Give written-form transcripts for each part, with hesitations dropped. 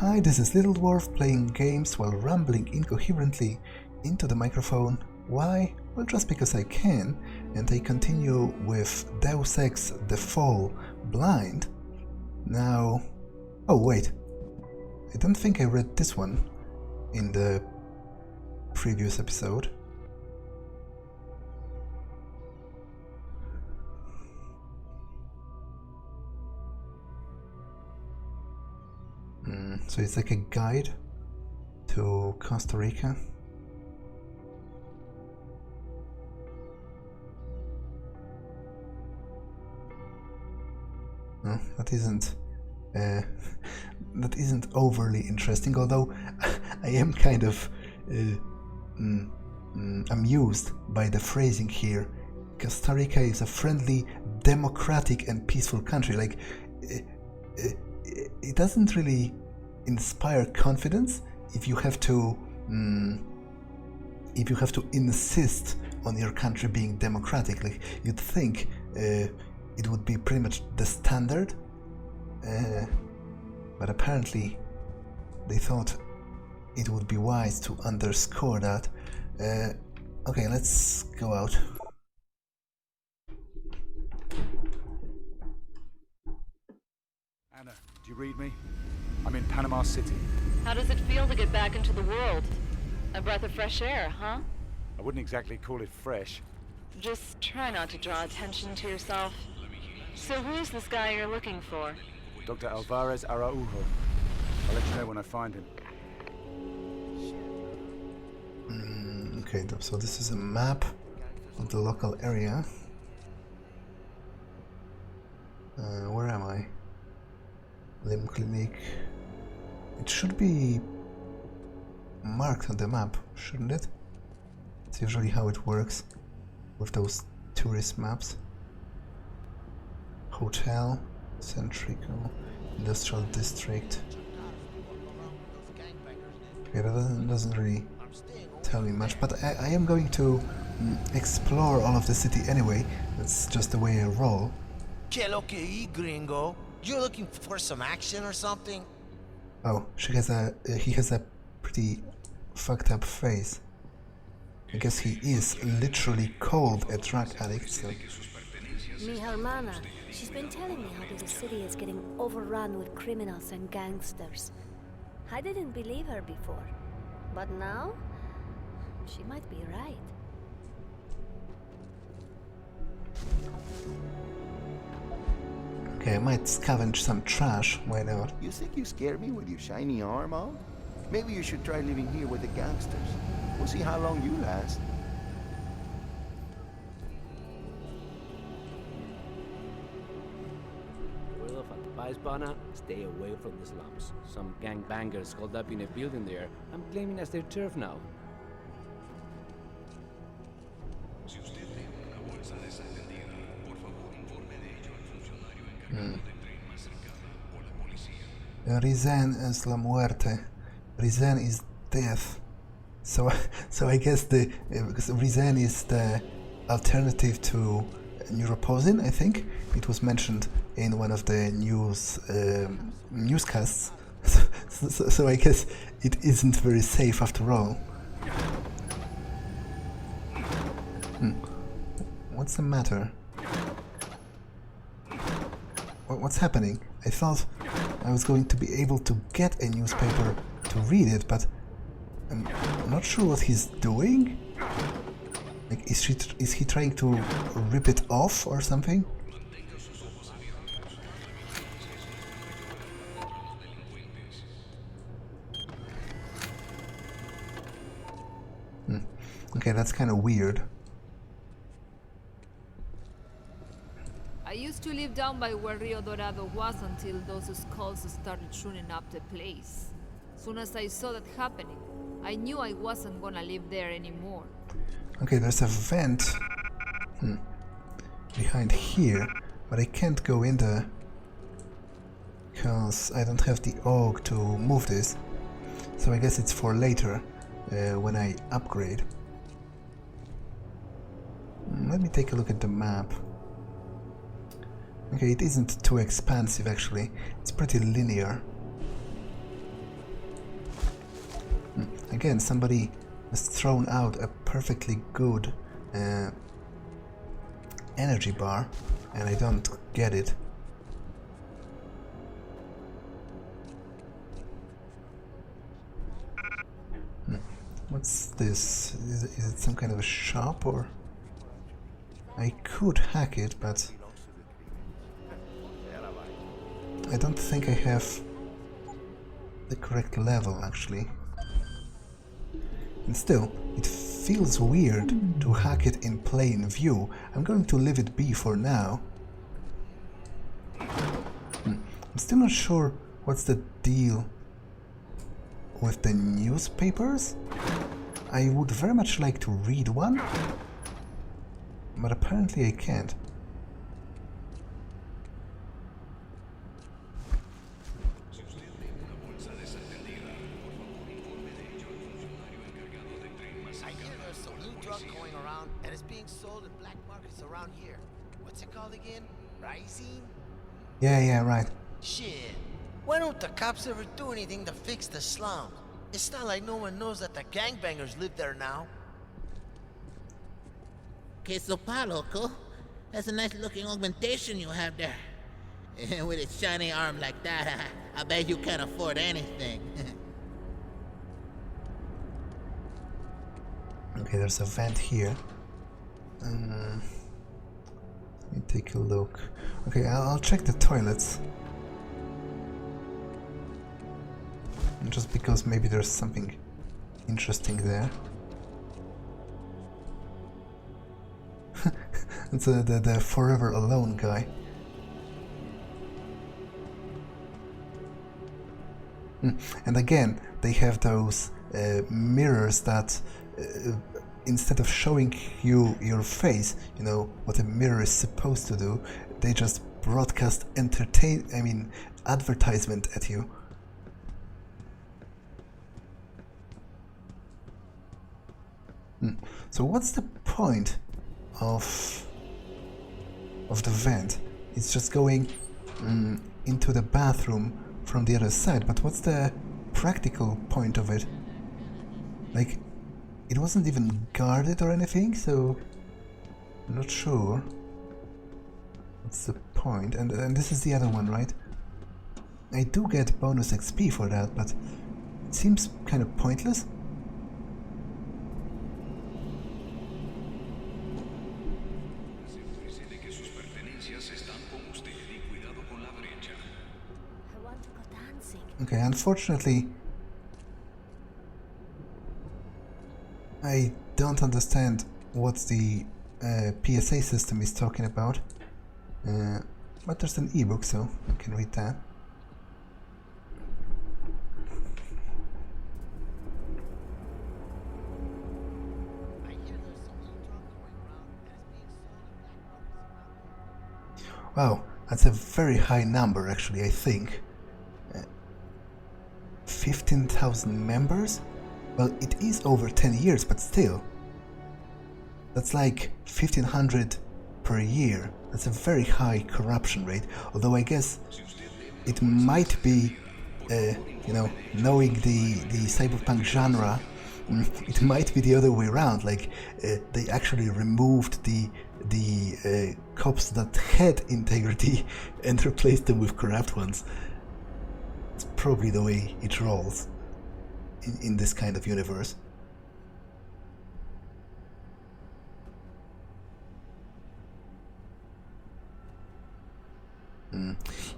Hi, this is Little Dwarf playing games while rambling incoherently into the microphone. Why? Well, just because I can, and I continue with Deus Ex The Fall blind. Now... oh wait, I don't think I read this one in the previous episode. So it's like a guide to Costa Rica. No, that isn't overly interesting, although I am kind of amused by the phrasing here. Costa Rica is a friendly, democratic and peaceful country. Like, it doesn't really inspire confidence if you have to insist on your country being democratic. Like, you'd think it would be pretty much the standard, but apparently they thought it would be wise to underscore that. Okay, let's go out. Anna, do you read me? I'm in Panama City. How does it feel to get back into the world? A breath of fresh air, huh? I wouldn't exactly call it fresh. Just try not to draw attention to yourself. So who's this guy you're looking for? Dr. Alvarez Araujo. I'll let you know when I find him. Okay, so this is a map of the local area. Where am I? Limb Clinic. It should be marked on the map, shouldn't it? It's usually how it works with those tourist maps. Hotel, Centrico, Industrial District. Okay, that doesn't really tell me much, but I am going to explore all of the city anyway. That's just the way I roll. Que lo que hay, gringo? You're looking for some action or something? Oh, he has a pretty fucked up face. I guess he is literally called a drug addict, so... Mi hermana, she's been telling me how the city is getting overrun with criminals and gangsters. I didn't believe her before, but now, she might be right. Okay, I might scavenge some trash, why not? You think you scare me with your shiny arm out? Maybe you should try living here with the gangsters. We'll see how long you last. Well, if advice, Bana, stay away from the slums. Some gangbangers called up in a building there. I'm claiming as their turf now. Risen es la muerte. Risen is death. So I guess because Risen is the alternative to neuroposin. I think it was mentioned in one of the newscasts. So I guess it isn't very safe after all. What's the matter? What's happening? I thought I was going to be able to get a newspaper to read it, but I'm not sure what he's doing. Like, is he trying to rip it off or something? Okay, that's kind of weird. I used to live down by where Rio Dorado was until those skulls started shooting up the place. Soon as I saw that happening, I knew I wasn't gonna live there anymore. Okay, there's a vent behind here, but I can't go in there because I don't have the aug to move this. So I guess it's for later, when I upgrade. Let me take a look at the map. Okay, it isn't too expansive actually, it's pretty linear. again, somebody has thrown out a perfectly good energy bar, and I don't get it. What's this? Is it some kind of a shop, or... I could hack it, but I don't think I have the correct level, actually. And still, it feels weird to hack it in plain view. I'm going to leave it be for now. I'm still not sure what's the deal with the newspapers. I would very much like to read one, but apparently I can't. I hear there's some new drug going around and it's being sold in black markets around here. What's it called again? Rising? Yeah, right. Shit. Why don't the cops ever do anything to fix the slums? It's not like no one knows that the gangbangers live there now. Que sopa, loco. That's a nice looking augmentation you have there. And with a shiny arm like that, I bet you can't afford anything. Okay, there's a vent here. Let me take a look. Okay, I'll check the toilets. Just because maybe there's something interesting there. It's the forever alone guy. And again, they have those mirrors that instead of showing you your face, you know, what a mirror is supposed to do, they just broadcast advertisement at you. So what's the point of the vent? It's just going into the bathroom from the other side, but what's the practical point of it? Like, it wasn't even guarded or anything, so I'm not sure what's the point. And this is the other one, right? I do get bonus XP for that, but it seems kind of pointless. Okay, unfortunately, I don't understand what the PSA system is talking about, but there's an ebook, so I can read that. Wow, that's a very high number, actually, I think. 15,000 members? Well, it is over 10 years, but still. That's like 1,500 per year. That's a very high corruption rate. Although I guess it might be, you know, knowing the cyberpunk genre, it might be the other way around. Like, they actually removed the cops that had integrity and replaced them with corrupt ones. It's probably the way it rolls in this kind of universe.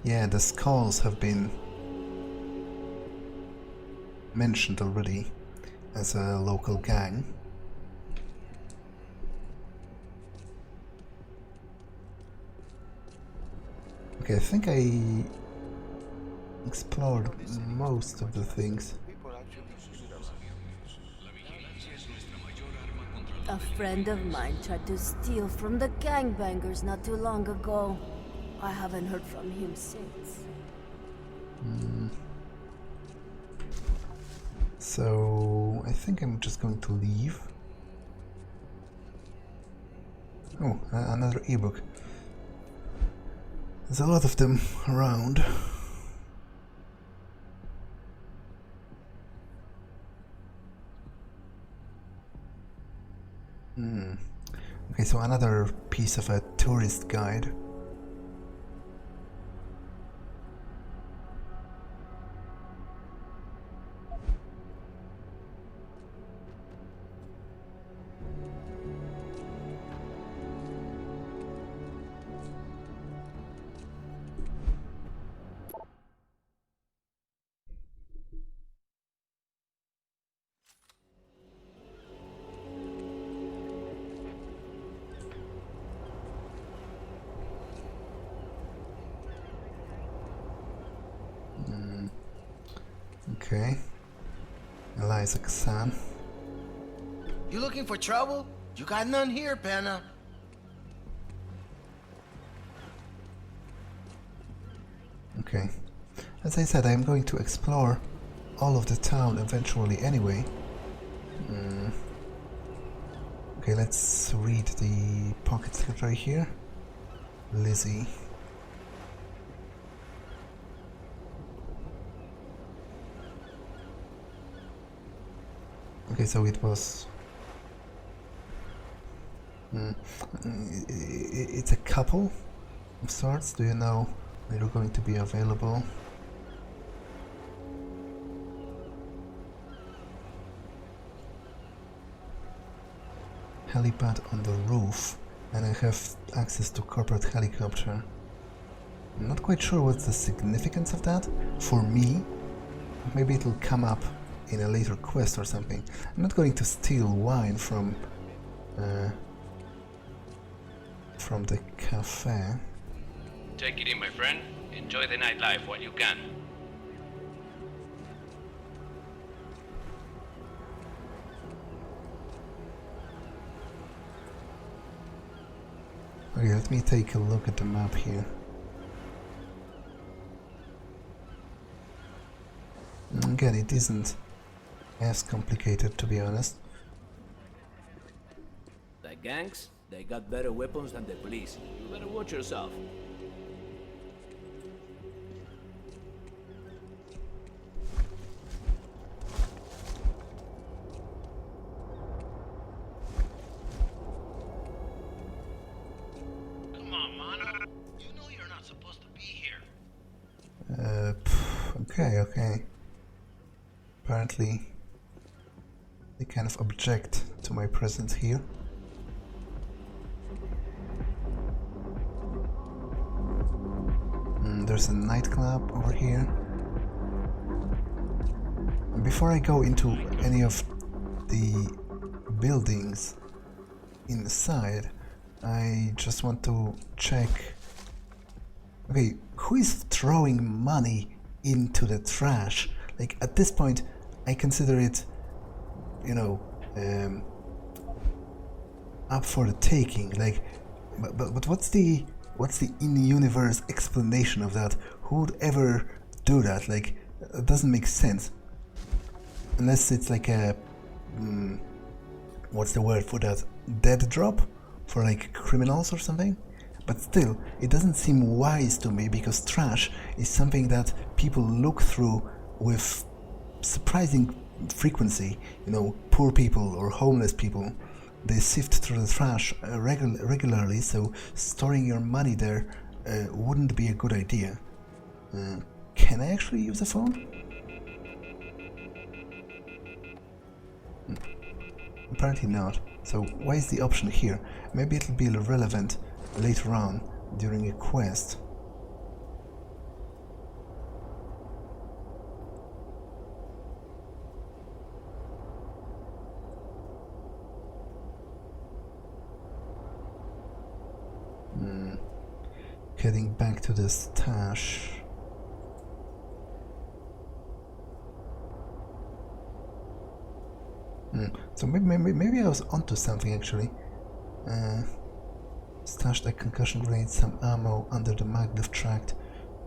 Yeah, the skulls have been mentioned already as a local gang. Okay, I think I explored most of the things. A friend of mine tried to steal from the gangbangers not too long ago. I haven't heard from him since. So I think I'm just going to leave. Oh, another ebook. There's a lot of them around. Okay, so another piece of a tourist guide. Okay. Eliza Kazan. You looking for trouble? You got none here, Panna. Okay. As I said, I'm going to explore all of the town eventually anyway. Okay, let's read the pocket secretary here. Lizzie. Okay, so it was... it's a couple of sorts. Do you know when you're going to be available? Helipad on the roof, and I have access to corporate helicopter. I'm not quite sure what's the significance of that for me. Maybe it'll come up in a later quest or something. I'm not going to steal wine from the cafe. Take it in, my friend. Enjoy the nightlife while you can. Okay, let me take a look at the map here. Again, it isn't as complicated, to be honest. The gangs, they got better weapons than the police. You better watch yourself. Come on, Mana. You know you're not supposed to be here. Okay. Apparently, they kind of object to my presence here. There's a nightclub over here. Before I go into any of the buildings inside, I just want to check. Okay, who is throwing money into the trash? Like, at this point, I consider it, you know, up for the taking. Like, but what's the in-universe explanation of that? Who would ever do that? Like, it doesn't make sense. Unless it's like a, what's the word for that? Dead drop? For like criminals or something? But still, it doesn't seem wise to me, because trash is something that people look through with surprising frequency. You know, poor people or homeless people, they sift through the trash regularly, so storing your money there wouldn't be a good idea. Can I actually use a phone? Apparently not. So why is the option here? Maybe it'll be relevant later on during a quest. Heading back to the stash. So maybe I was onto something actually. Stashed a concussion grenade, some ammo under the maglev tract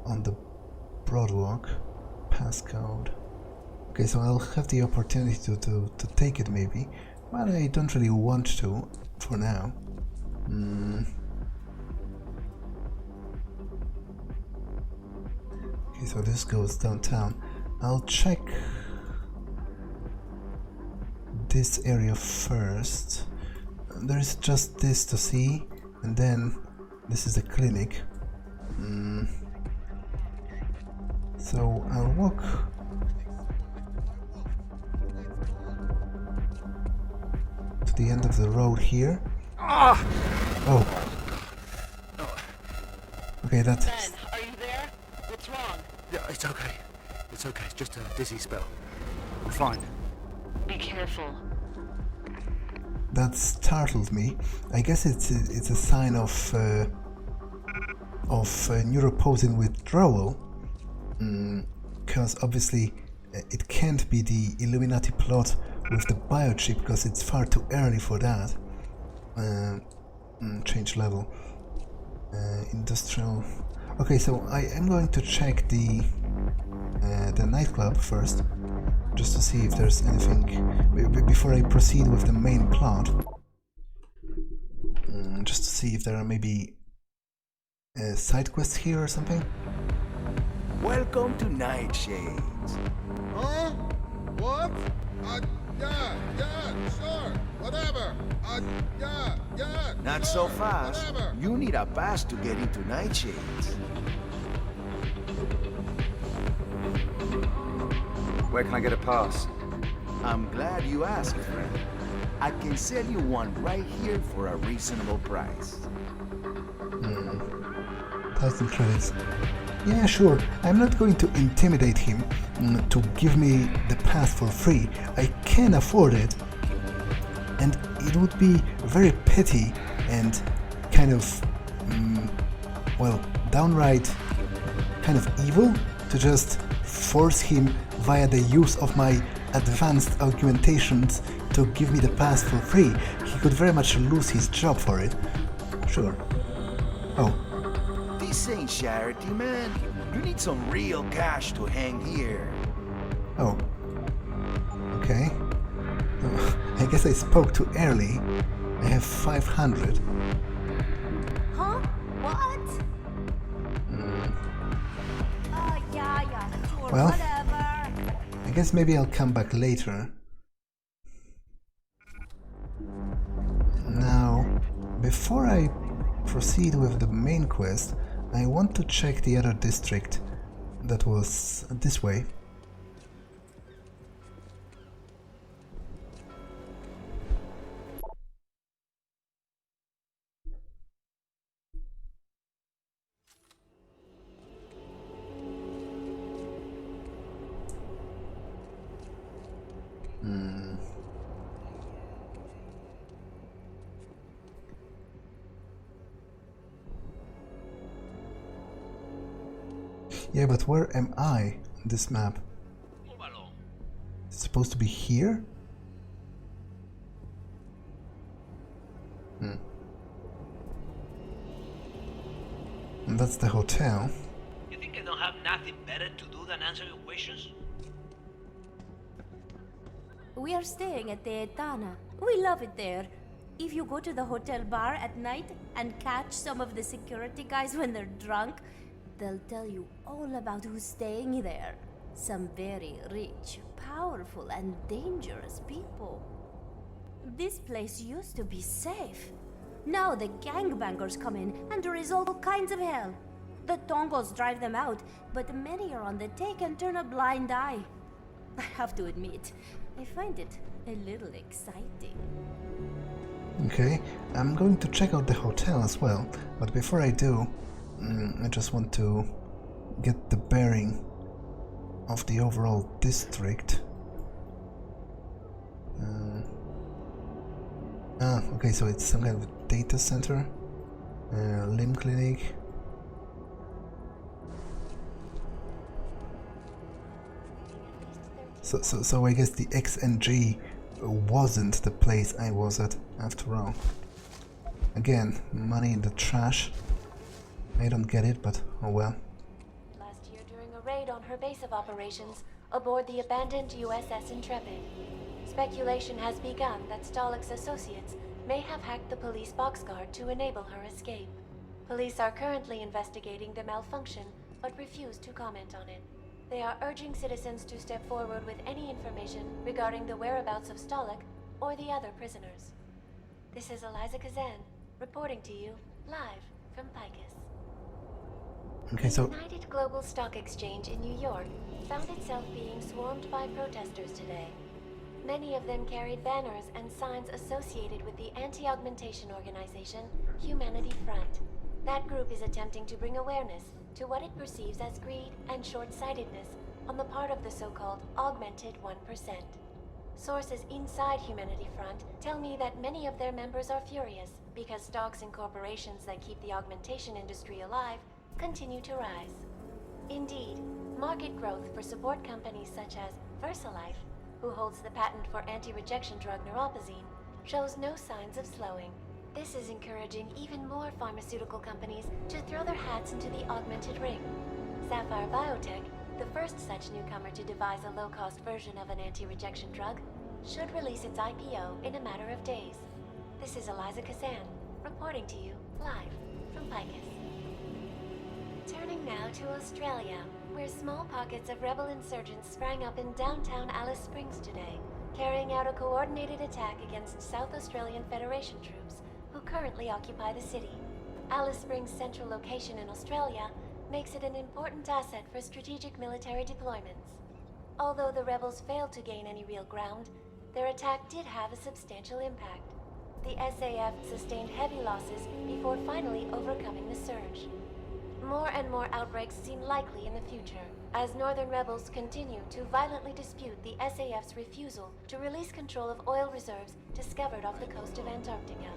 on the Broadwalk. Passcode. Okay, so I'll have the opportunity to take it maybe, but I don't really want to for now. Okay, so this goes downtown. I'll check this area first. there is just this to see, and then this is the clinic. So I'll walk to the end of the road here. Oh. Okay, that's... Ben, are you there? What's wrong? Yeah, it's okay. It's okay. It's just a dizzy spell. I'm fine. Be careful. That startled me. I guess it's a sign of neuroposing withdrawal, because obviously it can't be the Illuminati plot with the biochip, because it's far too early for that. Change level. Industrial. Okay, so I am going to check the nightclub first, just to see if there's anything before I proceed with the main plot. Just to see if there are maybe side quests here or something. Welcome to Nightshades. Huh? What? Yeah, sure, whatever. Yeah. Not sure, so fast. Whatever. You need a pass to get into Nightshades. Where can I get a pass? I'm glad you asked, friend. I can sell you one right here for a reasonable price. 1,000 credits. Yeah, sure. I'm not going to intimidate him to give me the pass for free. I can afford it. And it would be very petty and kind of, well, downright kind of evil to just force him via the use of my advanced augmentations to give me the pass for free. He could very much lose his job for it. Sure. Oh. This ain't charity, man. You need some real cash to hang here. Oh. Okay. I guess I spoke too early. I have 500. Huh? What? Yeah, sure, Well, whatever. I guess maybe I'll come back later. Now, before I proceed with the main quest, I want to check the other district that was this way. Yeah, but where am I on this map? It's supposed to be here? And that's the hotel. You think I don't have nothing better to do than answer your questions? We are staying at the Etana. We love it there. If you go to the hotel bar at night and catch some of the security guys when they're drunk, they'll tell you all about who's staying there. Some very rich, powerful, and dangerous people. This place used to be safe. Now the gangbangers come in and there is all kinds of hell. The Tongos drive them out, but many are on the take and turn a blind eye. I have to admit, I find it a little exciting. Okay, I'm going to check out the hotel as well, but before I do, I just want to get the bearing of the overall district. Okay, so it's some kind of data center, limb clinic. So I guess the XNG wasn't the place I was at after all. Again, money in the trash. I don't get it, but oh well. Last year during a raid on her base of operations aboard the abandoned USS Intrepid, speculation has begun that Stalik's associates may have hacked the police boxguard to enable her escape. Police are currently investigating the malfunction, but refuse to comment on it. They are urging citizens to step forward with any information regarding the whereabouts of Stalik or the other prisoners. This is Eliza Kazan, reporting to you, live from Picus. Okay, so... The United Global Stock Exchange in New York found itself being swarmed by protesters today. Many of them carried banners and signs associated with the anti-augmentation organization, Humanity Front. That group is attempting to bring awareness to what it perceives as greed and short-sightedness on the part of the so-called augmented 1%. Sources inside Humanity Front tell me that many of their members are furious because stocks in corporations that keep the augmentation industry alive continue to rise. Indeed, market growth for support companies such as VersaLife, who holds the patent for anti-rejection drug neuropozyne, shows no signs of slowing. This is encouraging even more pharmaceutical companies to throw their hats into the augmented ring. Sapphire Biotech, the first such newcomer to devise a low-cost version of an anti-rejection drug, should release its IPO in a matter of days. This is Eliza Kazan, reporting to you live from Picus. Turning now to Australia, where small pockets of rebel insurgents sprang up in downtown Alice Springs today, carrying out a coordinated attack against South Australian Federation troops who currently occupy the city. Alice Springs' central location in Australia makes it an important asset for strategic military deployments. Although the rebels failed to gain any real ground, their attack did have a substantial impact. The SAF sustained heavy losses before finally overcoming the surge. More and more outbreaks seem likely in the future, as northern rebels continue to violently dispute the SAF's refusal to release control of oil reserves discovered off the coast of Antarctica.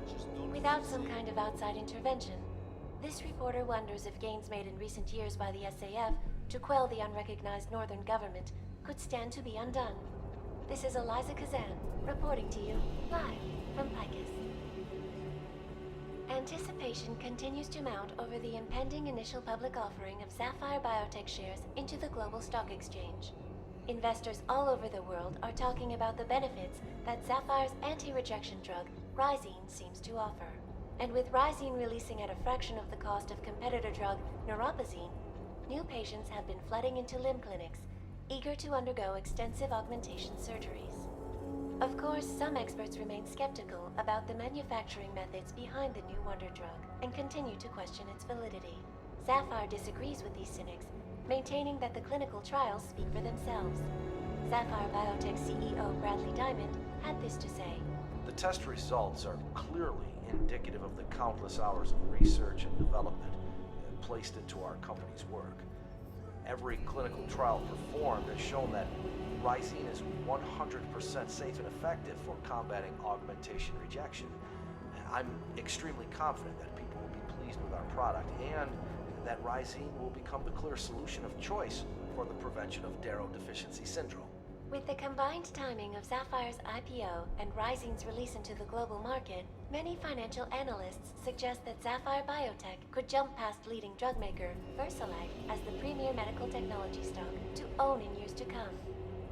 Without some kind of outside intervention, this reporter wonders if gains made in recent years by the SAF to quell the unrecognized northern government could stand to be undone. This is Eliza Kazan, reporting to you, live from Picus. Anticipation continues to mount over the impending initial public offering of Sapphire Biotech shares into the global stock exchange. Investors all over the world are talking about the benefits that Sapphire's anti-rejection drug, Rhizine, seems to offer. And with Rhizine releasing at a fraction of the cost of competitor drug neuropozyne, new patients have been flooding into limb clinics, eager to undergo extensive augmentation surgeries. Of course, some experts remain skeptical about the manufacturing methods behind the new wonder drug and continue to question its validity. Sapphire disagrees with these cynics, maintaining that the clinical trials speak for themselves. Sapphire Biotech CEO Bradley Diamond had this to say. The test results are clearly indicative of the countless hours of research and development placed into our company's work. Every clinical trial performed has shown that Rhizine is 100% safe and effective for combating augmentation rejection. I'm extremely confident that people will be pleased with our product and that Rhizine will become the clear solution of choice for the prevention of Darrow Deficiency Syndrome. With the combined timing of Sapphire's IPO and Rhizine's release into the global market, many financial analysts suggest that Sapphire Biotech could jump past leading drug maker VersaLife as the premier medical technology stock to own in years to come.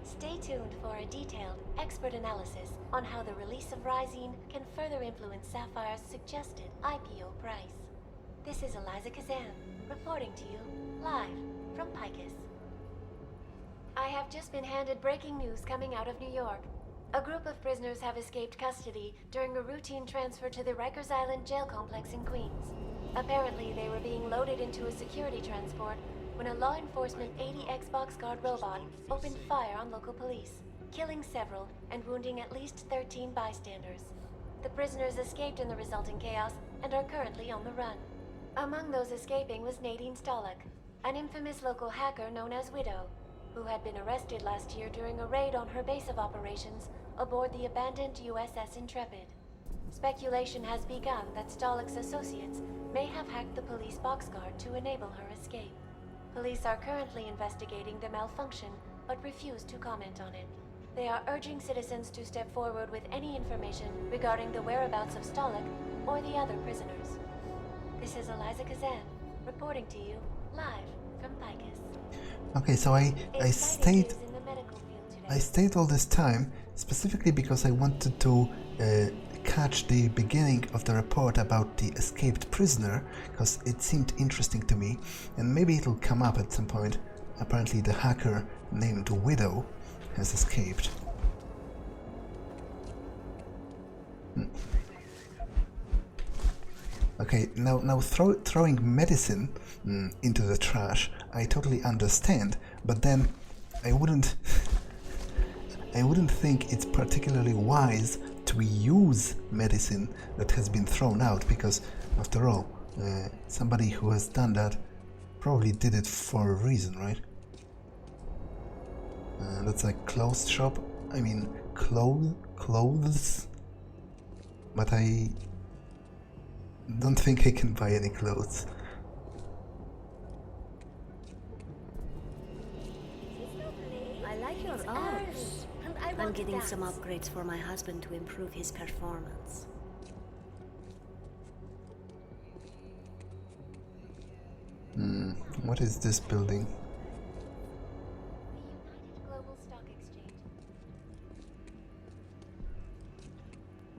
Stay tuned for a detailed, expert analysis on how the release of Rhizine can further influence Sapphire's suggested IPO price. This is Eliza Kazan, reporting to you, live from Picus. I have just been handed breaking news coming out of New York. A group of prisoners have escaped custody during a routine transfer to the Rikers Island jail complex in Queens. Apparently, they were being loaded into a security transport when a law enforcement 80X boxguard robot opened fire on local police, killing several and wounding at least 13 bystanders. The prisoners escaped in the resulting chaos and are currently on the run. Among those escaping was Nadine Stolick, an infamous local hacker known as Widow, who had been arrested last year during a raid on her base of operations aboard the abandoned USS Intrepid. Speculation has begun that Stolick's associates may have hacked the police boxguard to enable her escape. Police are currently investigating the malfunction, but refuse to comment on it. They are urging citizens to step forward with any information regarding the whereabouts of Stolick or the other prisoners. This is Eliza Kazan, reporting to you, live from Picus. Okay, so I stayed all this time specifically because I wanted to catch the beginning of the report about the escaped prisoner, because it seemed interesting to me, and maybe it'll come up at some point. Apparently the hacker named Widow has escaped. Okay, now throwing medicine into the trash, I totally understand, but then I wouldn't think it's particularly wise to use medicine that has been thrown out, because after all, somebody who has done that probably did it for a reason, right? That's a clothes shop. I mean, clothes. But I don't think I can buy any clothes. I like your art. I'm getting some upgrades for my husband to improve his performance. What is this building?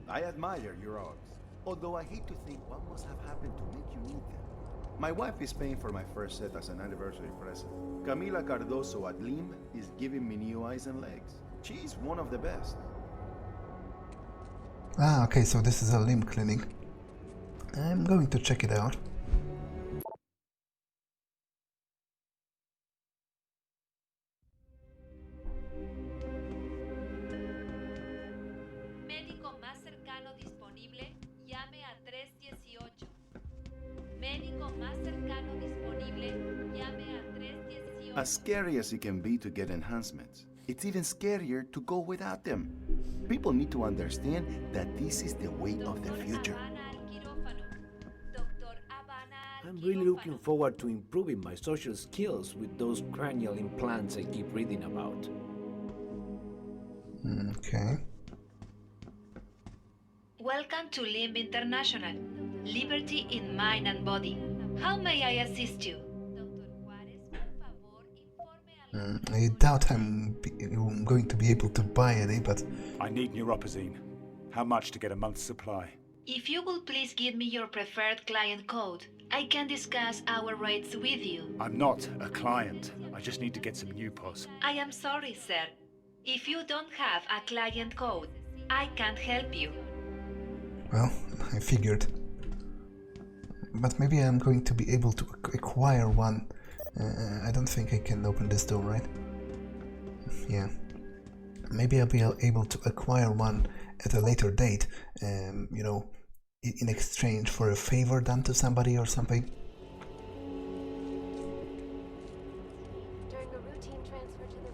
I admire your arts, although I hate to think what must have happened to make you need them. My wife is paying for my first set as an anniversary present. Camila Cardoso at Lim is giving me new eyes and legs. She's one of the best. Ah, okay, so this is a limb clinic. I'm going to check it out. Médico más cercano disponible, llame a 318. Médico más cercano disponible, llame a 318. As scary as it can be to get enhancements, it's even scarier to go without them. People need to understand that this is the way of the future. I'm really looking forward to improving my social skills with those cranial implants I keep reading about. Okay. Welcome to Limb International. Liberty in mind and body. How may I assist you? I doubt I'm going to be able to buy any, but... I need neuropazine. How much to get a month's supply? If you will please give me your preferred client code, I can discuss our rates with you. I'm not a client. I just need to get some Nupos. I am sorry, sir. If you don't have a client code, I can't help you. Well, I figured. But maybe I'm going to be able to acquire one. I don't think I can open this door, right? Yeah. Maybe I'll be able to acquire one at a later date, you know, in exchange for a favor done to somebody or something. During a routine transfer to the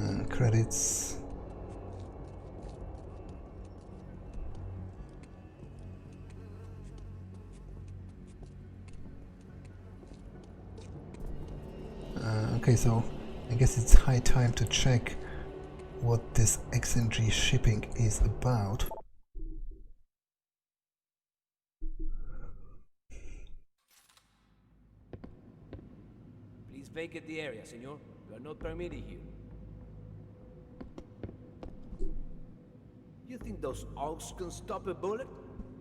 right. Credits. Okay, so I guess it's high time to check what this XNG shipping is about. Please vacate the area, senor. You are not permitted here. You think those augs can stop a bullet?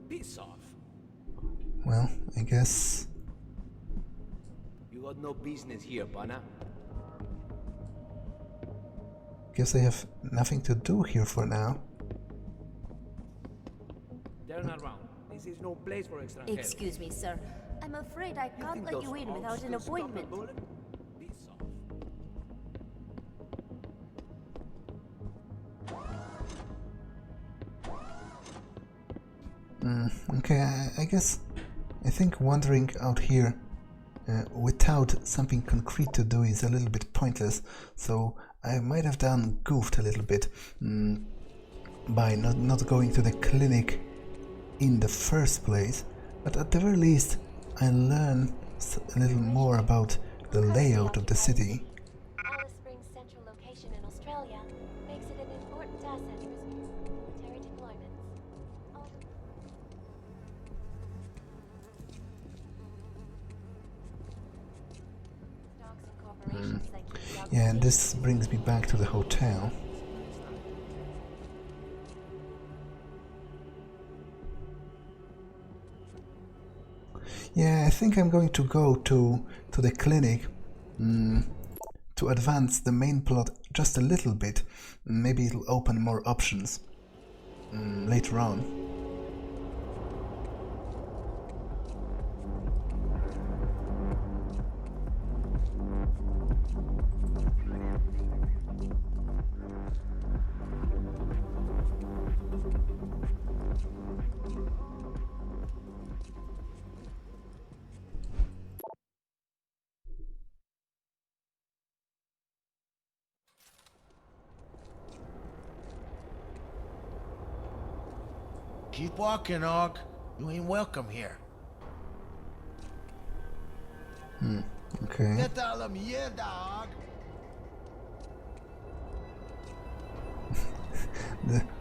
Piss off. Well, I guess... You got no business here, Pana. Guess I have nothing to do here for now. Turn around. This is no place for extranjeros. Excuse me, sir. I'm afraid I can't let you in without an appointment. Okay, I think wandering out here without something concrete to do is a little bit pointless, so I might have goofed a little bit by not going to the clinic in the first place, but at the very least I learn a little more about the layout of the city. Alice Springs' central location in Australia makes it an important asset for military deployments. Yeah, and this brings me back to the hotel. Yeah, I think I'm going to go to the clinic to advance the main plot just a little bit. Maybe it'll open more options later on. Keep walking, Aug. You ain't welcome here. Okay. Get out of here, dog.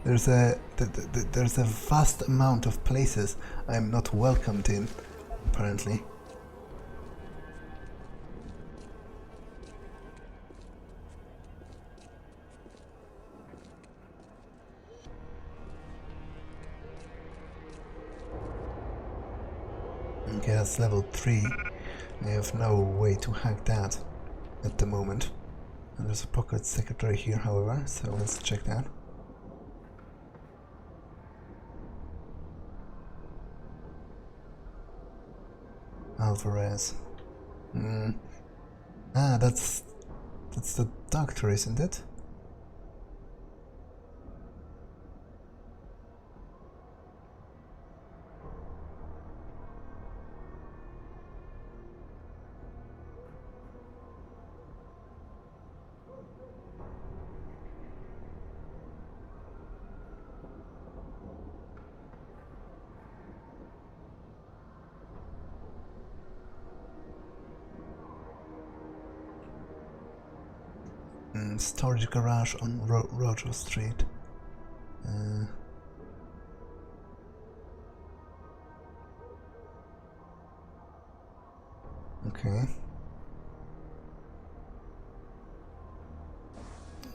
There's a vast amount of places I'm not welcomed in, apparently. Okay, that's level 3. I have no way to hack that at the moment. And there's a pocket secretary here, however, so let's check that. Alvarez. Ah, that's the doctor, isn't it? Storage garage on Roger Street. Okay.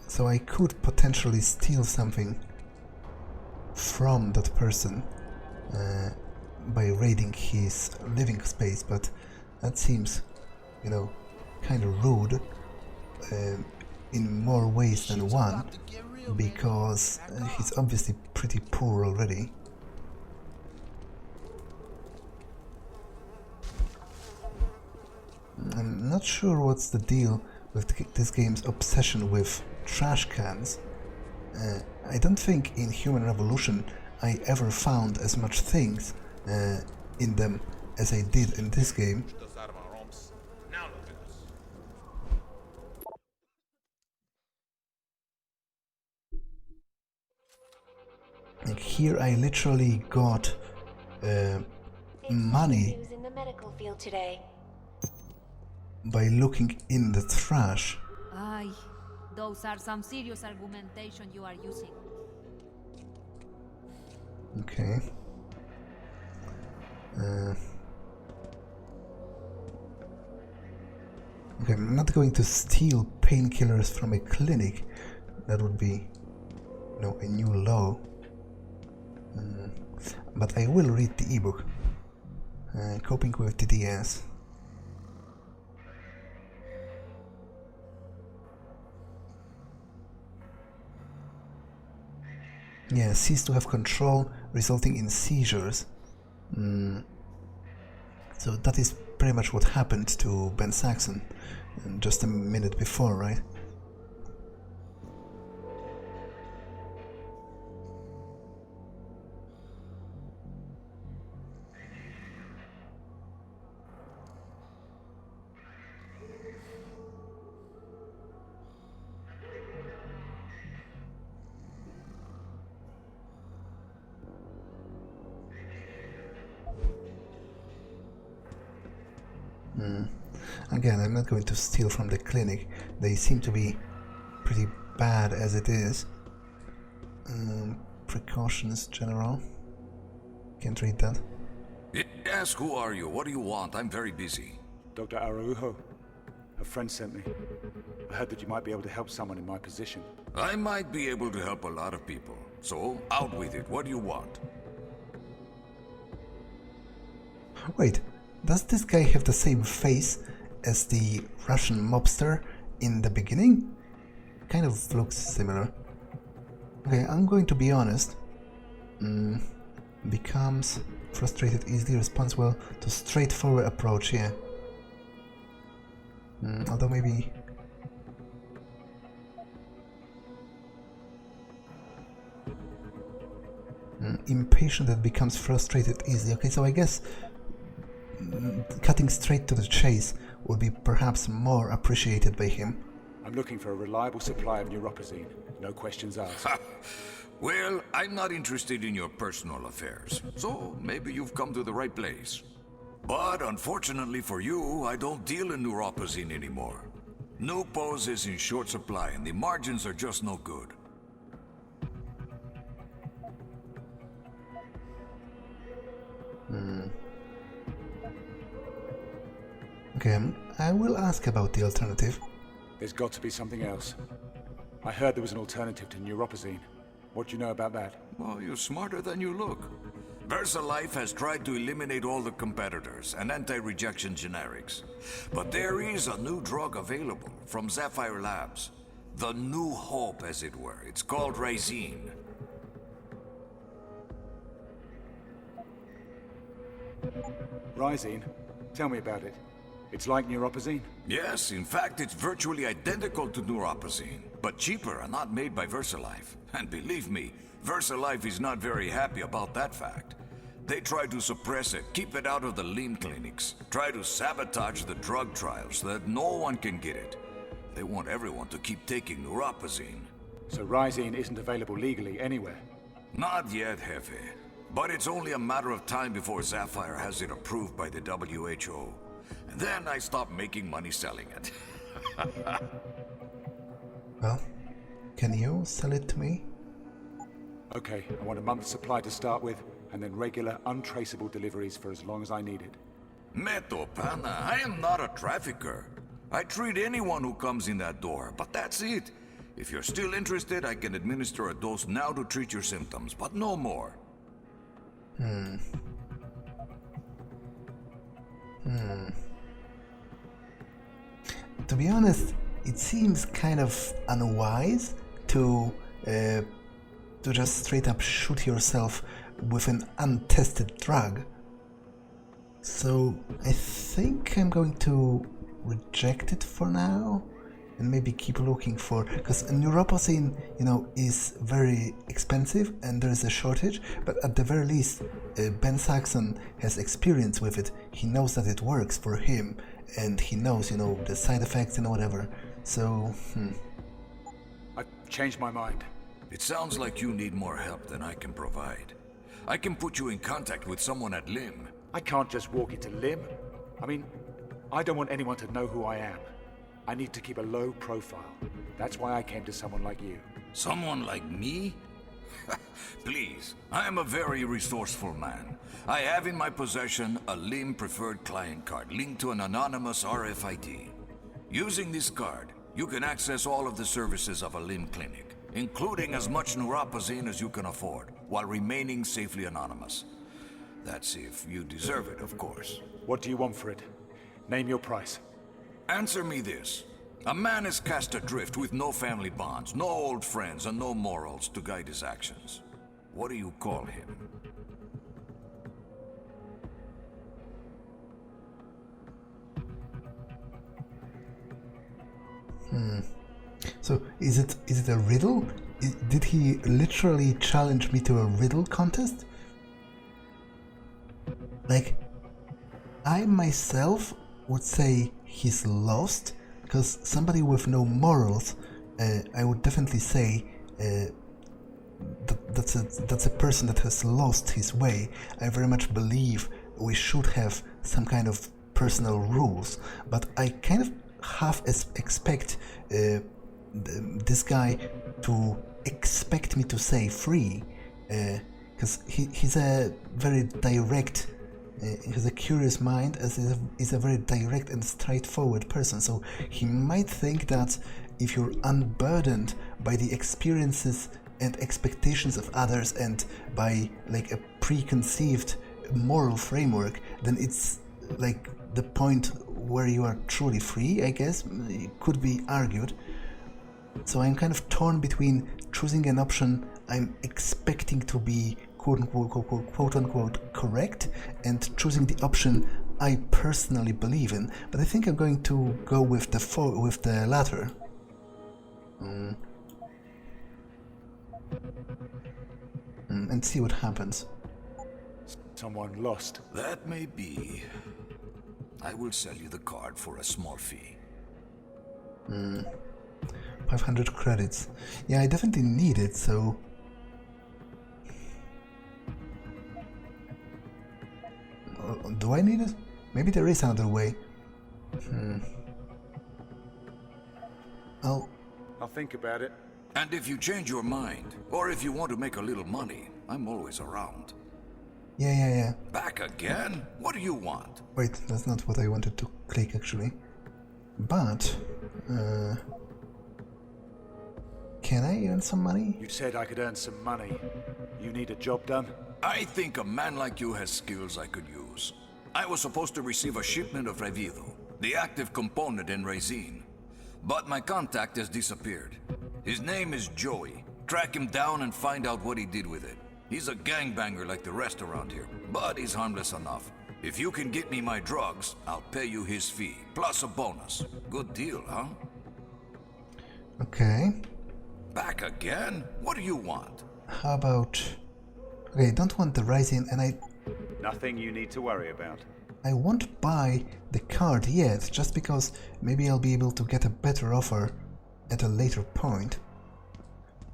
So I could potentially steal something from that person by raiding his living space, but that seems, you know, kind of rude. In more ways than one, because he's obviously pretty poor already. I'm not sure what's the deal with this game's obsession with trash cans. I don't think in Human Revolution I ever found as much things in them as I did in this game. Like here I literally got money in the medical field today. by looking in the trash. Aye, those are some serious argumentation you are using. Okay. Okay, I'm not going to steal painkillers from a clinic. That would be, you know, a new law. But I will read the ebook. Coping with DDS. Yeah, cease to have control, resulting in seizures. So that is pretty much what happened to Ben Saxon just a minute before, right? Again, I'm not going to steal from the clinic. They seem to be pretty bad as it is. Precautions, General. Can't read that. Yes, who are you? What do you want? I'm very busy. Dr. Araujo. A friend sent me. I heard that you might be able to help someone in my position. I might be able to help a lot of people. So, out with it. What do you want? Wait, does this guy have the same face as the Russian mobster in the beginning kind of looks similar. Okay, I'm going to be honest. Becomes frustrated, easily responds well to straightforward approach here. Although maybe... impatient that becomes frustrated easily. Okay, so I guess cutting straight to the chase would be perhaps more appreciated by him. I'm looking for a reliable supply of neuropazine. No questions asked. Well, I'm not interested in your personal affairs, so maybe you've come to the right place. But unfortunately for you, I don't deal in neuropazine anymore. Nupos is in short supply and the margins are just no good. Okay, I will ask about the alternative. There's got to be something else. I heard there was an alternative to neuropazine. What do you know about that? Well, you're smarter than you look. VersaLife has tried to eliminate all the competitors and anti-rejection generics. But there is a new drug available from Sapphire Labs. The new hope, as it were. It's called Rysine. Rysine? Tell me about it. It's like neuropazine? Yes, in fact, it's virtually identical to neuropazine, but cheaper and not made by VersaLife. And believe me, VersaLife is not very happy about that fact. They try to suppress it, keep it out of the limb clinics, try to sabotage the drug trials so that no one can get it. They want everyone to keep taking neuropazine. So Rysine isn't available legally anywhere? Not yet, Jefe. But it's only a matter of time before Sapphire has it approved by the WHO. And then I stop making money selling it. Well, can you sell it to me? Okay, I want a month's supply to start with, and then regular, untraceable deliveries for as long as I need it. Meto, pana, I am not a trafficker. I treat anyone who comes in that door, but that's it. If you're still interested, I can administer a dose now to treat your symptoms, but no more. To be honest, it seems kind of unwise to just straight up shoot yourself with an untested drug. So I think I'm going to reject it for now and maybe keep looking for, because neuropazine, is very expensive and there is a shortage, but at the very least Ben Saxon has experience with it. He knows that it works for him and he knows, the side effects and whatever. So, I've changed my mind. It sounds like you need more help than I can provide. I can put you in contact with someone at LIM. I can't just walk into LIM. I mean, I don't want anyone to know who I am. I need to keep a low profile. That's why I came to someone like you. Someone like me? Please, I am a very resourceful man. I have in my possession a LIM preferred client card linked to an anonymous RFID. Using this card, you can access all of the services of a LIM clinic, including as much neuropazine as you can afford, while remaining safely anonymous. That's if you deserve it, of course. What do you want for it? Name your price. Answer me this. A man is cast adrift with no family bonds, no old friends, and no morals to guide his actions. What do you call him? So is it a riddle? Did he literally challenge me to a riddle contest? Like, I myself would say he's lost, because somebody with no morals, I would definitely say that's a person that has lost his way. I very much believe we should have some kind of personal rules, but I kind of half expect this guy to expect me to say free, because he's a very direct. He has a curious mind, as is a very direct and straightforward person. So he might think that if you're unburdened by the experiences and expectations of others and by like a preconceived moral framework, then it's like the point where you are truly free, I guess. It could be argued. So I'm kind of torn between choosing an option I'm expecting to be quote-unquote correct and choosing the option I personally believe in. But I think I'm going to go with the latter. And see what happens. Someone lost. That may be. I will sell you the card for a small fee. 500 credits. Yeah, I definitely need it, so... Do I need it? Maybe there is another way. I'll think about it. And if you change your mind, or if you want to make a little money, I'm always around. Yeah. Back again? What do you want? Wait, that's not what I wanted to click, actually. But... can I earn some money? You said I could earn some money. You need a job done? I think a man like you has skills I could use. I was supposed to receive a shipment of Revido, the active component in Resin. But my contact has disappeared. His name is Joey. Track him down and find out what he did with it. He's a gangbanger like the rest around here, but he's harmless enough. If you can get me my drugs, I'll pay you his fee, plus a bonus. Good deal, huh? Okay. Back again? What do you want? How about... Okay, I don't want the Rising, and I... Nothing you need to worry about. I won't buy the card yet, just because maybe I'll be able to get a better offer at a later point.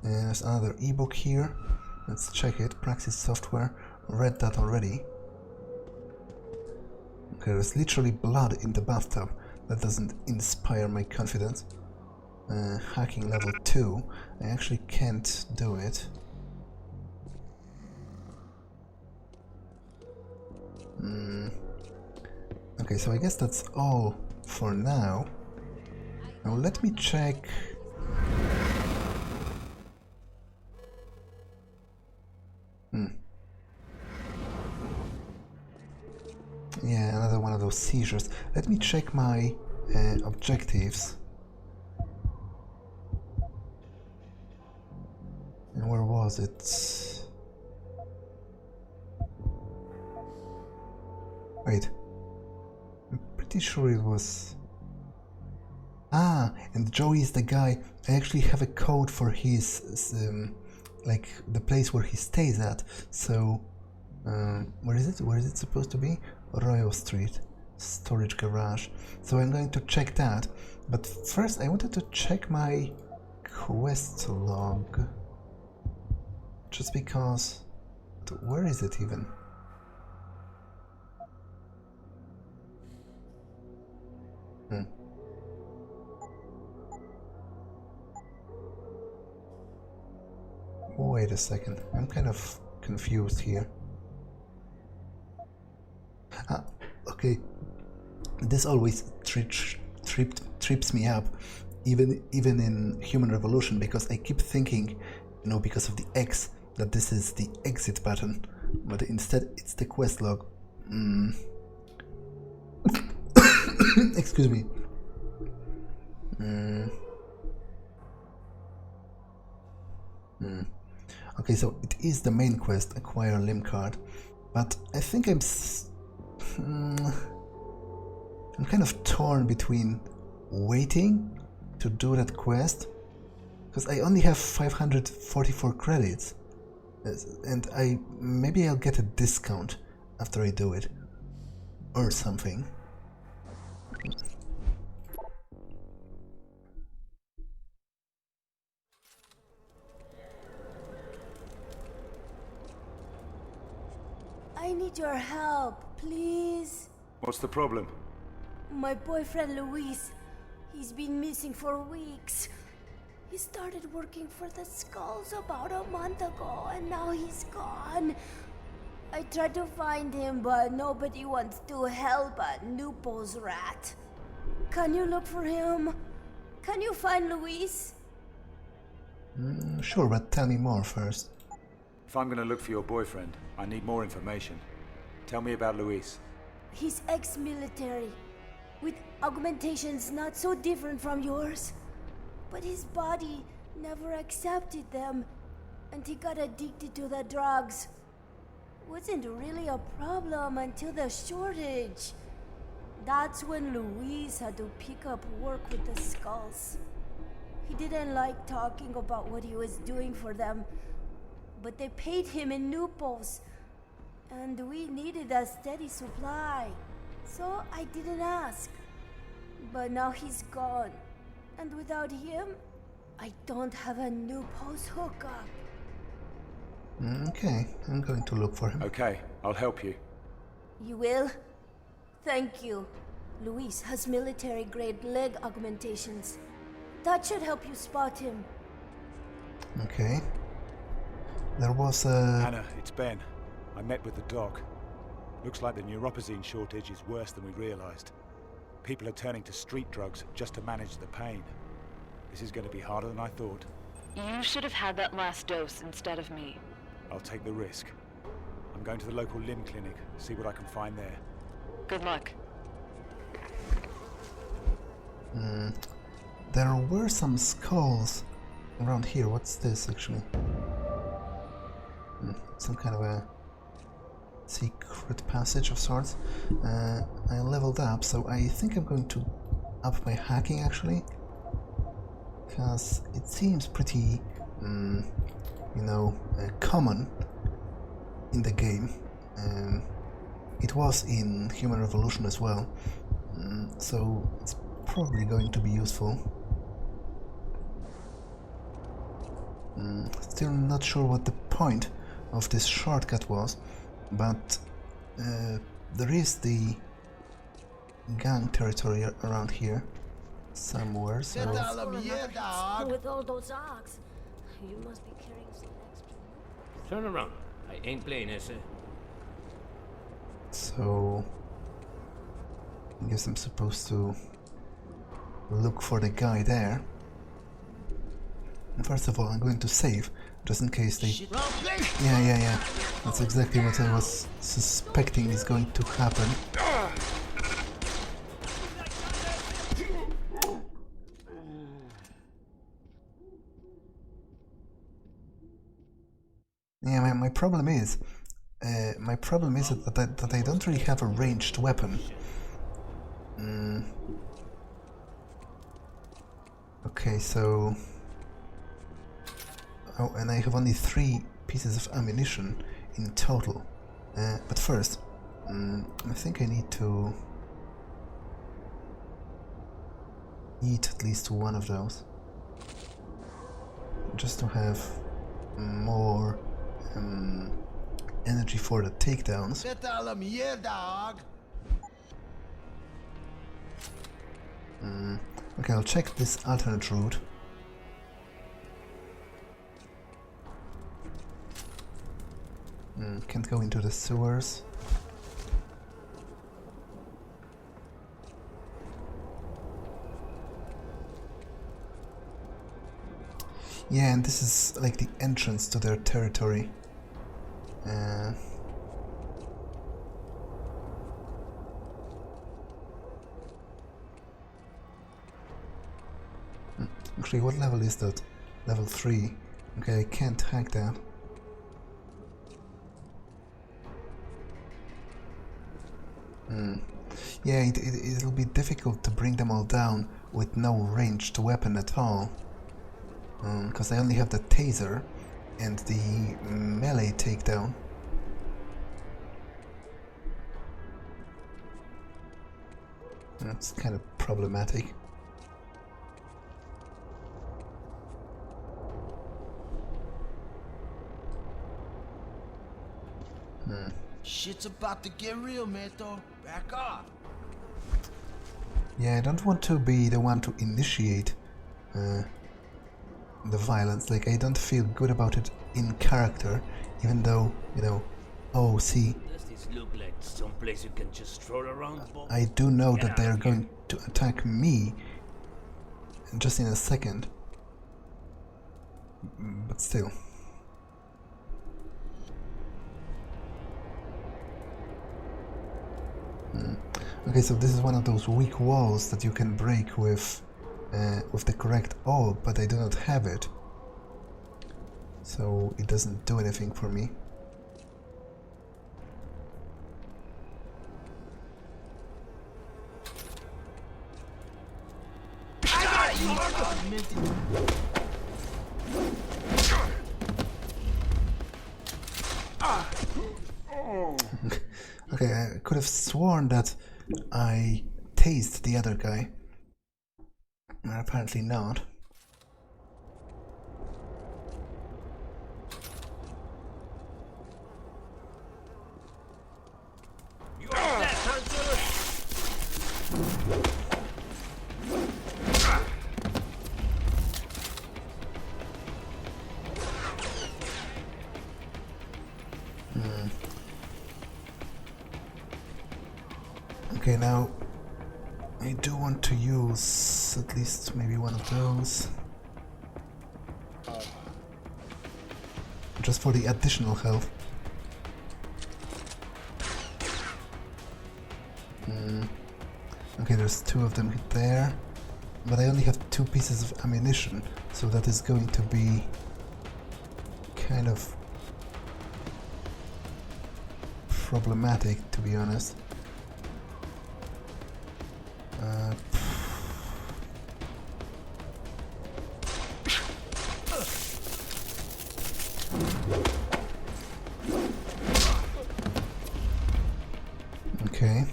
There's another ebook here. Let's check it. Praxis software. Read that already. Okay, there's literally blood in the bathtub. That doesn't inspire my confidence. Hacking level 2. I actually can't do it. Okay, so I guess that's all for now. Now let me check... Yeah, another one of those seizures. Let me check my objectives. And where was it? Wait. I'm pretty sure it was... Ah, and Joey is the guy. I actually have a code for his... like, the place where he stays at. So... where is it? Where is it supposed to be? Royal Street. Storage garage. So I'm going to check that. But first I wanted to check my quest log. Just because... Where is it even? Wait a second, I'm kind of confused here. Ah, okay. This always trips me up, even in Human Revolution, because I keep thinking, you know, because of the X, that this is the exit button, but instead it's the quest log. Excuse me. Okay, so it is the main quest, acquire limb card, but I think I'm kind of torn between waiting to do that quest, because I only have 544 credits, and maybe I'll get a discount after I do it, or something. I need your help, please. What's the problem? My boyfriend Luis, he's been missing for weeks. He started working for the Skulls about a month ago, and now he's gone. I tried to find him, but nobody wants to help a Nupo's rat. Can you look for him? Can you find Luis? Sure, but tell me more first. If I'm going to look for your boyfriend, I need more information. Tell me about Luis. He's ex-military. with augmentations not so different from yours. But his body never accepted them, and he got addicted to the drugs. Wasn't really a problem until the shortage. That's when Luis had to pick up work with the skulls. He didn't like talking about what he was doing for them, but they paid him in nupos, and we needed a steady supply, so I didn't ask. But now he's gone, and without him, I don't have a nupos hookup. Okay, I'm going to look for him. Okay, I'll help you. You will? Thank you. Luis has military-grade leg augmentations. That should help you spot him. Okay. There was a... Anna, it's Ben. I met with the doc. Looks like the neuropozyne shortage is worse than we realized. People are turning to street drugs just to manage the pain. This is going to be harder than I thought. You should have had that last dose instead of me. I'll take the risk. I'm going to the local limb clinic, see what I can find there. Good luck. There were some skulls around here. What's this actually? Some kind of a secret passage of sorts. I leveled up, so I think I'm going to up my hacking actually, because it seems pretty, you know, common in the game. It was in Human Revolution as well, so it's probably going to be useful. Still not sure what the point of this shortcut was, but there is the gang territory around here somewhere, so... With all those ox, you must be carrying some extra. Turn around. I ain't playing this. So... I guess I'm supposed to look for the guy there. First of all, I'm going to save, just in case they... Yeah. That's exactly what I was suspecting is going to happen. Yeah, my problem is... that I don't really have a ranged weapon. Okay, so... Oh, and I have only 3 pieces of ammunition in total. But first, I think I need to eat at least one of those, just to have more energy for the takedowns. Okay, I'll check this alternate route. Can't go into the sewers. Yeah, and this is like the entrance to their territory. Actually, what level is that? Level 3. Okay, I can't hack that. Yeah, it'll be difficult to bring them all down with no ranged weapon at all. Because I only have the taser and the melee takedown. That's kind of problematic. Shit's about to get real, Meto. Back off. Yeah, I don't want to be the one to initiate the violence. Like, I don't feel good about it in character, even though, you know, oh, see, Does this look like someplace you can just stroll around? I do know that they're going to attack me just in a second. But still. Okay, so this is one of those weak walls that you can break with the correct aug, but I do not have it. So it doesn't do anything for me. Okay, I could have sworn that I tased the other guy. Apparently not. Okay, now I do want to use at least maybe one of those. Just for the additional health. Okay, there's two of them there, but I only have 2 pieces of ammunition, so that is going to be kind of problematic, to be honest. Okay.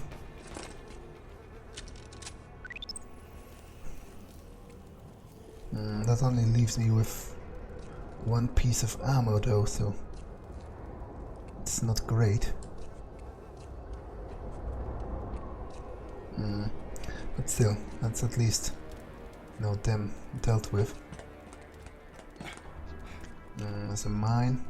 That only leaves me with 1 piece of ammo though, so it's not great. But still, that's at least, you know, them dealt with. There's a mine.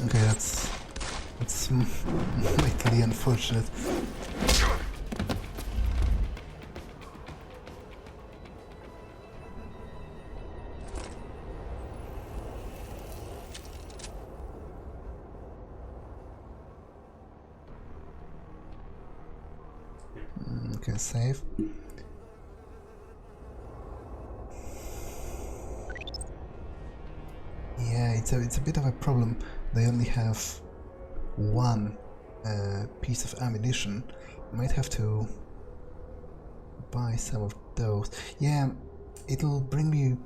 Okay, that's mightily unfortunate. Okay, save. Yeah, it's a bit of a problem. They only have 1 piece of ammunition. Might have to buy some of those. Yeah, it'll bring me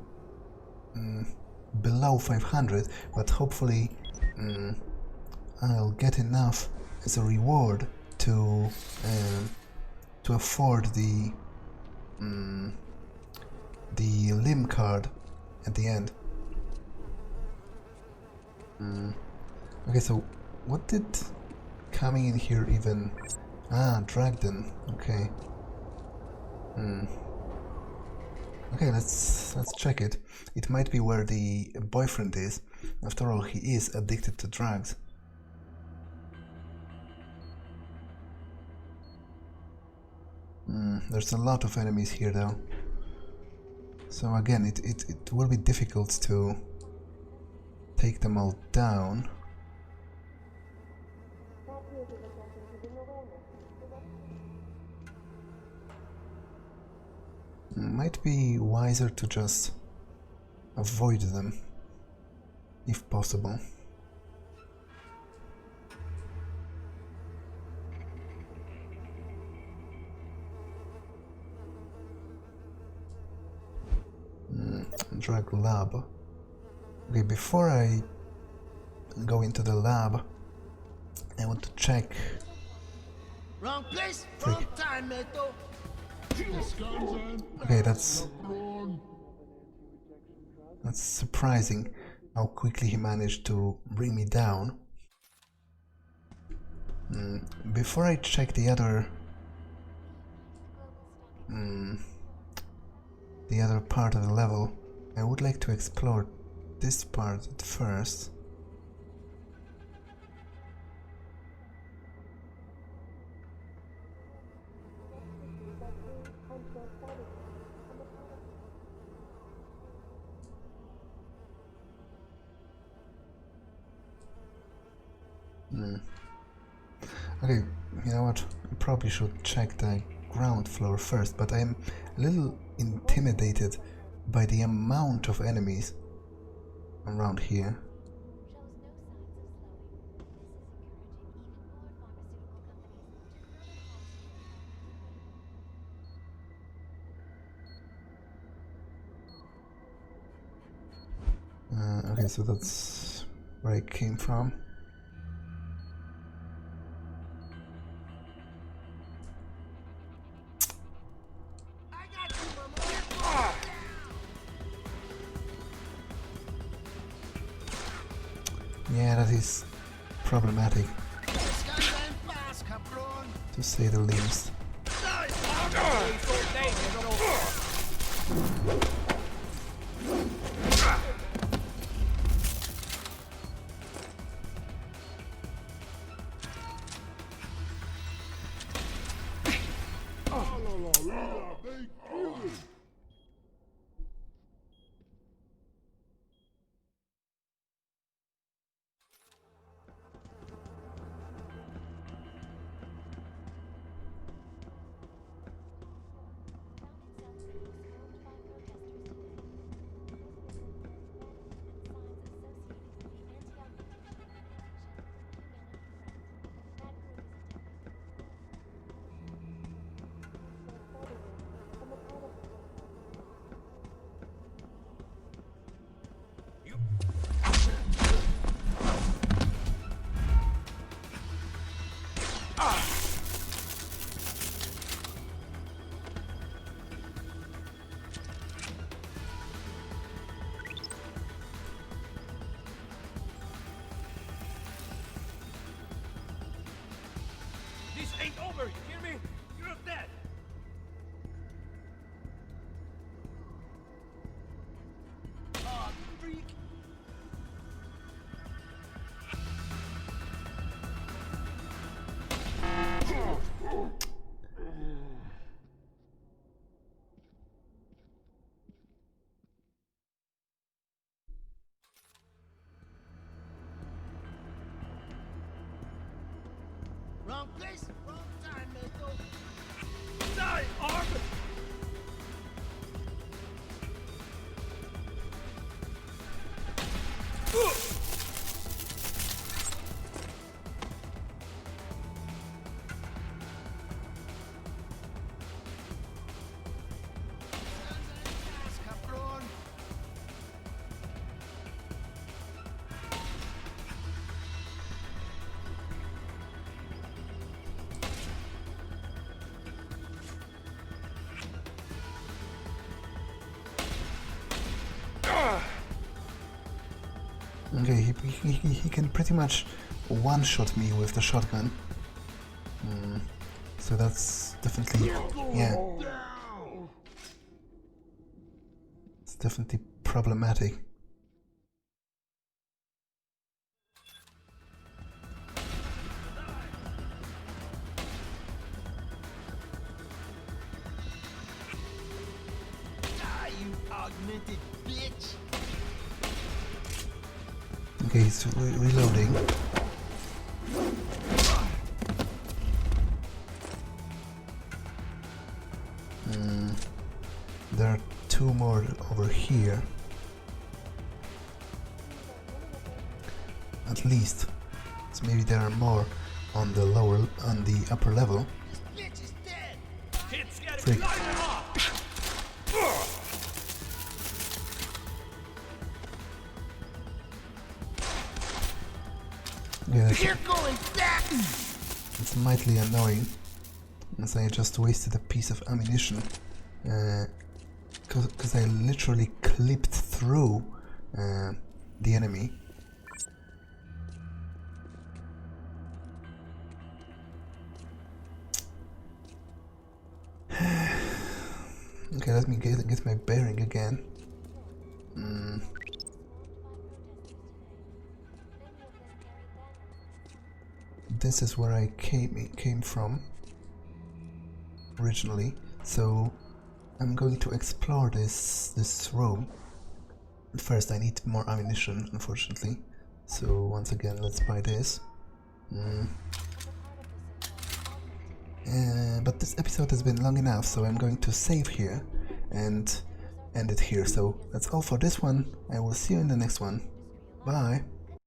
below 500, but hopefully I'll get enough as a reward to afford the limb card at the end. Okay, so what did coming in here even... Dragden, okay. Okay, let's check it. It might be where the boyfriend is. After all, he is addicted to drugs. There's a lot of enemies here though. So again, it will be difficult to take them all down. Might be wiser to just avoid them, if possible. Drug lab. Okay, before I go into the lab, I want to check. Wrong place, wrong time, Meto. Okay, that's surprising how quickly he managed to bring me down. Before I check the other part of the level, I would like to explore this part at first. Okay, you know what? I probably should check the ground floor first, but I'm a little intimidated by the amount of enemies around here. Okay, so that's where I came from. Yeah, that is problematic, to say the least. Ain't over, you hear me? You're not dead! Ah, freak! Wrong place, wrong time, Mako. Die, Arm! Okay, he can pretty much one-shot me with the shotgun. So that's definitely, yeah, it's definitely problematic. Die, you augmented bitch! Okay, he's reloading. There are two more over here. At least. So maybe there are more on the upper level. Freak. Yeah, You're going back! it's mightily annoying, as I just wasted a piece of ammunition, because I literally clipped through the enemy. Okay, let me get my bearing again. This is where I came from originally, so I'm going to explore this room. But first I need more ammunition, unfortunately. So once again, let's buy this. But this episode has been long enough, so I'm going to save here and end it here. So that's all for this one. I will see you in the next one. Bye.